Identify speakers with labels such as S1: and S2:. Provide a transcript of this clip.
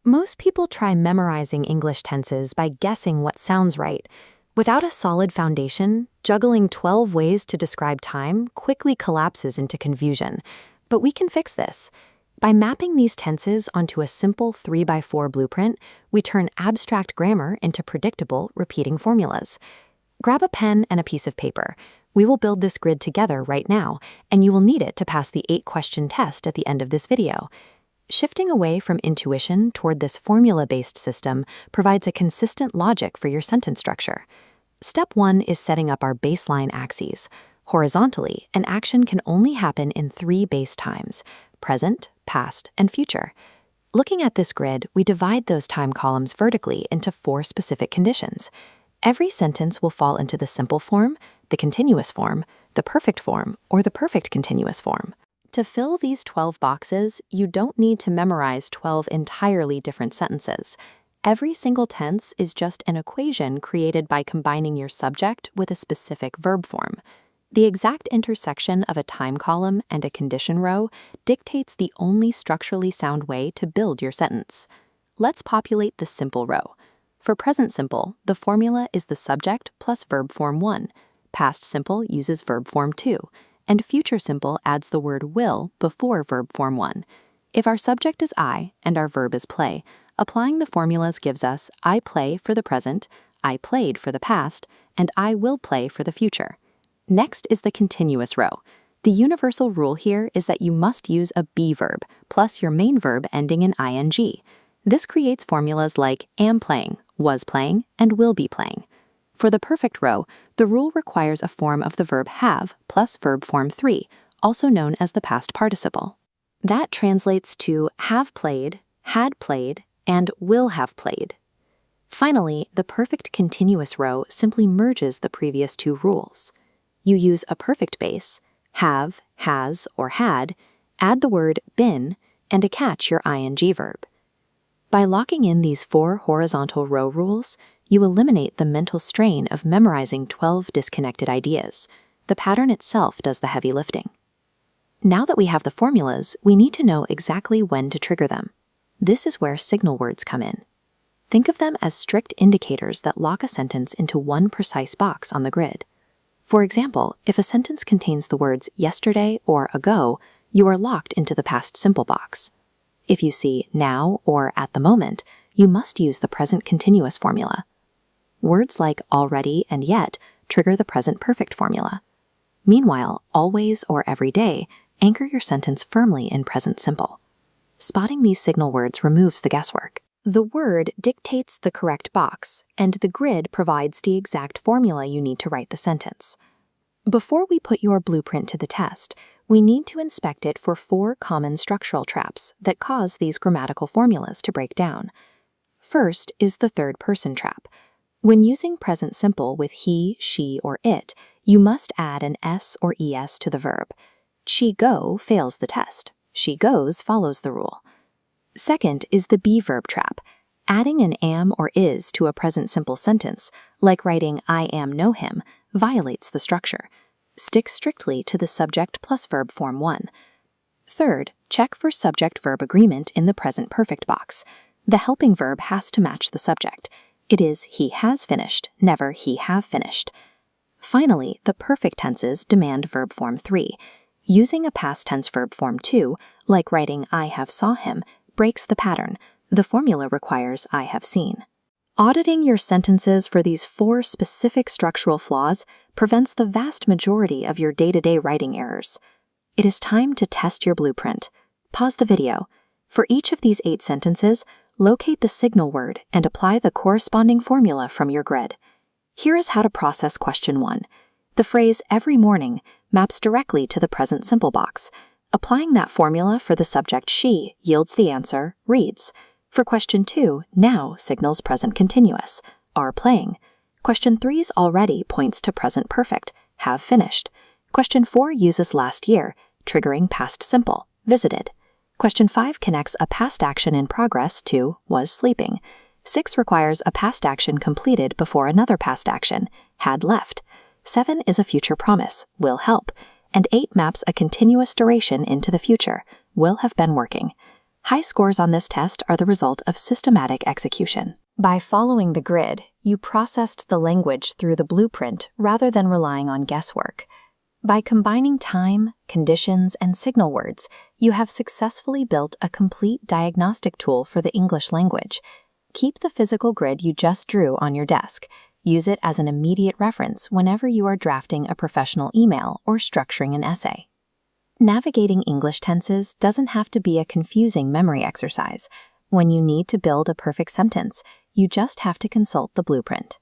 S1: Most people try memorizing English tenses by guessing what sounds right. Without a solid foundation, juggling 12 ways to describe time quickly collapses into confusion. But we can fix this. By mapping these tenses onto a simple 3x4 blueprint, we turn abstract grammar into predictable, repeating formulas. Grab a pen and a piece of paper. We will build this grid together right now, and you will need it to pass the 8-question test at the end of this video. Shifting away from intuition toward this formula-based system provides a consistent logic for your sentence structure. Step 1 is setting up our baseline axes. Horizontally, an action can only happen in 3 base times: present, past, and future. Looking at this grid, we divide those time columns vertically into 4 specific conditions. Every sentence will fall into the simple form, the continuous form, the perfect form, or the perfect continuous form. To fill these 12 boxes, you don't need to memorize 12 entirely different sentences. Every single tense is just an equation created by combining your subject with a specific verb form. The exact intersection of a time column and a condition row dictates the only structurally sound way to build your sentence. Let's populate the simple row. For present simple, the formula is the subject plus verb form 1. Past simple uses verb form 2. And future simple adds the word will before verb form 1. If our subject is I and our verb is play, applying the formulas gives us I play for the present, I played for the past, and I will play for the future. Next is the continuous row. The universal rule here is that you must use a be verb plus your main verb ending in ing. This creates formulas like am playing, was playing, and will be playing. For the perfect row, the rule requires a form of the verb have plus verb form 3, also known as the past participle. That translates to have played, had played, and will have played. Finally, the perfect continuous row simply merges the previous 2 rules. You use a perfect base, have, has, or had, add the word been, and attach your ing verb. By locking in these 4 horizontal row rules, you eliminate the mental strain of memorizing 12 disconnected ideas. The pattern itself does the heavy lifting. Now that we have the formulas, we need to know exactly when to trigger them. This is where signal words come in. Think of them as strict indicators that lock a sentence into one precise box on the grid. For example, if a sentence contains the words yesterday or ago, you are locked into the past simple box. If you see now or at the moment, you must use the present continuous formula. Words like already and yet trigger the present perfect formula. Meanwhile, always or every day anchor your sentence firmly in present simple. Spotting these signal words removes the guesswork. The word dictates the correct box, and the grid provides the exact formula you need to write the sentence. Before we put your blueprint to the test, we need to inspect it for 4 common structural traps that cause these grammatical formulas to break down. First is the third-person trap. When using present simple with he, she, or it, you must add an s or es to the verb. She go fails the test. She goes follows the rule. Second is the be verb trap. Adding an am or is to a present simple sentence, like writing I am know him, violates the structure. Stick strictly to the subject plus verb form 1. Third, check for subject-verb agreement in the present perfect box. The helping verb has to match the subject. It is he has finished, never he have finished. Finally, the perfect tenses demand verb form 3. Using a past tense verb form 2, like writing I have saw him, breaks the pattern. The formula requires I have seen. Auditing your sentences for these 4 specific structural flaws prevents the vast majority of your day-to-day writing errors. It is time to test your blueprint. Pause the video. For each of these 8 sentences, locate the signal word and apply the corresponding formula from your grid. Here is how to process question 1. The phrase every morning maps directly to the present simple box. Applying that formula for the subject she yields the answer reads. For question 2, now signals present continuous, are playing. Question 3's already points to present perfect, have finished. Question 4 uses last year, triggering past simple, visited. Question 5 connects a past action in progress to was sleeping. 6 requires a past action completed before another past action, had left. 7 is a future promise, will help. And 8 maps a continuous duration into the future, will have been working.
S2: High scores on this test are the result of systematic execution.
S1: By following the grid, you processed the language through the blueprint rather than relying on guesswork. By combining time, conditions, and signal words, you have successfully built a complete diagnostic tool for the English language. Keep the physical grid you just drew on your desk. Use it as an immediate reference whenever you are drafting a professional email or structuring an essay. Navigating English tenses doesn't have to be a confusing memory exercise. When you need to build a perfect sentence, you just have to consult the blueprint.